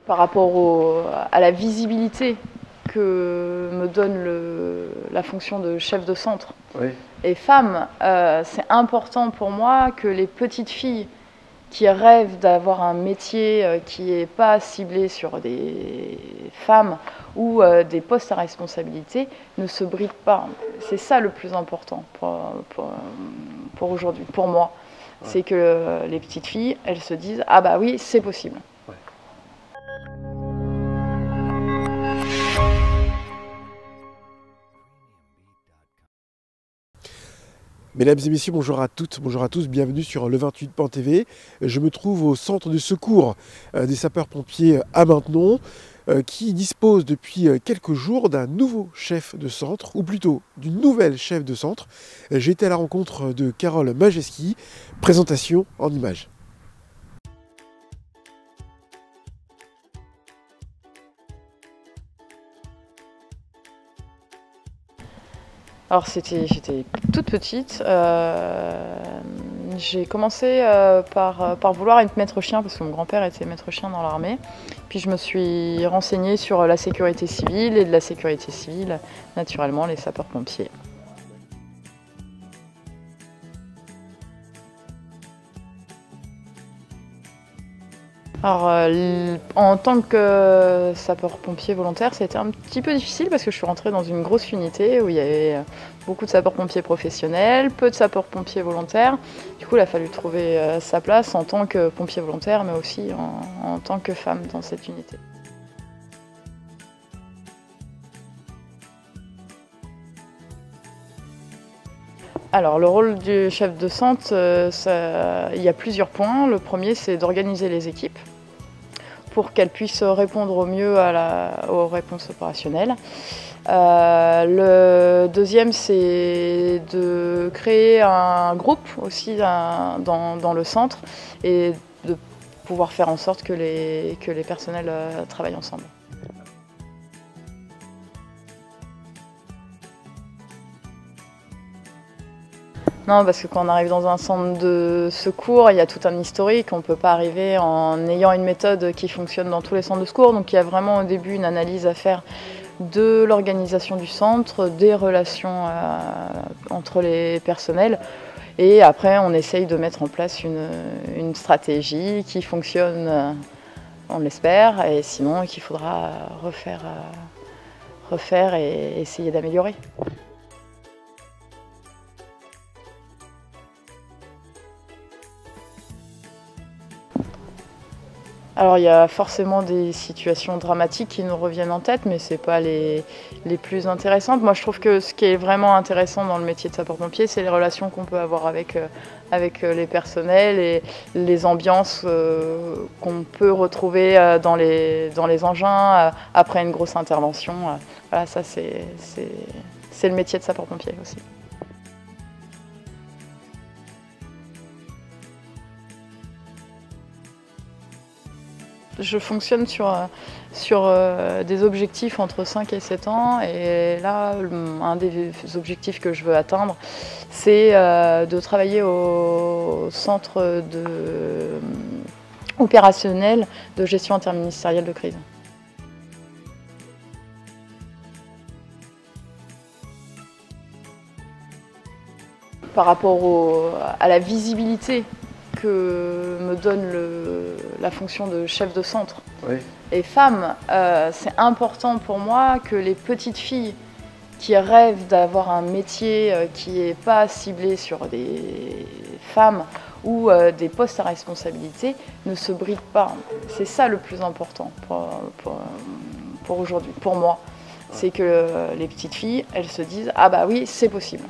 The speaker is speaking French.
Par rapport à la visibilité que me donne la fonction de chef de centre Oui. et femme, c'est important pour moi que les petites filles qui rêvent d'avoir un métier qui n'est pas ciblé sur des femmes ou des postes à responsabilité ne se brident pas. C'est ça le plus important pour aujourd'hui, pour moi. Ouais. C'est que les petites filles, elles se disent « Ah bah oui, c'est possible ». Ouais. Mesdames et messieurs, bonjour à toutes, bonjour à tous, bienvenue sur le 28.tv. Je me trouve au centre de secours des sapeurs-pompiers à Maintenon, qui dispose depuis quelques jours d'un nouveau chef de centre, ou plutôt d'une nouvelle chef de centre. J'ai été à la rencontre de Carole Majeski, présentation en images. Alors j'étais toute petite. J'ai commencé par vouloir être maître chien parce que mon grand-père était maître chien dans l'armée. Puis je me suis renseignée sur la sécurité civile et de la sécurité civile, naturellement les sapeurs-pompiers. Alors, en tant que sapeur-pompier volontaire, c'était un petit peu difficile parce que je suis rentrée dans une grosse unité où il y avait beaucoup de sapeurs-pompiers professionnels, peu de sapeurs-pompiers volontaires. Du coup, il a fallu trouver sa place en tant que pompier volontaire, mais aussi en tant que femme dans cette unité. Alors, le rôle du chef de centre, il y a plusieurs points. Le premier, c'est d'organiser les équipes pour qu'elles puissent répondre au mieux aux réponses opérationnelles. Le deuxième, c'est de créer un groupe aussi dans le centre et de pouvoir faire en sorte que les personnels travaillent ensemble. Non, parce que quand on arrive dans un centre de secours, il y a tout un historique. On ne peut pas arriver en ayant une méthode qui fonctionne dans tous les centres de secours. Donc il y a vraiment au début une analyse à faire de l'organisation du centre, des relations entre les personnels. Et après, on essaye de mettre en place une stratégie qui fonctionne, on l'espère, et sinon qu'il faudra refaire et essayer d'améliorer. Alors il y a forcément des situations dramatiques qui nous reviennent en tête, mais ce n'est pas les plus intéressantes. Moi je trouve que ce qui est vraiment intéressant dans le métier de sapeur-pompier, c'est les relations qu'on peut avoir avec les personnels et les ambiances qu'on peut retrouver dans les engins après une grosse intervention. Voilà, ça c'est le métier de sapeur-pompier aussi. Je fonctionne sur des objectifs entre 5 et 7 ans et là, un des objectifs que je veux atteindre, c'est de travailler au centre opérationnel de gestion interministérielle de crise. Par rapport à la visibilité que me donne la fonction de chef de centre Oui. et femme, c'est important pour moi que les petites filles qui rêvent d'avoir un métier qui n'est pas ciblé sur des femmes ou des postes à responsabilité ne se brident pas. C'est ça le plus important pour aujourd'hui, pour moi. C'est que les petites filles, elles se disent « Ah bah oui, c'est possible ».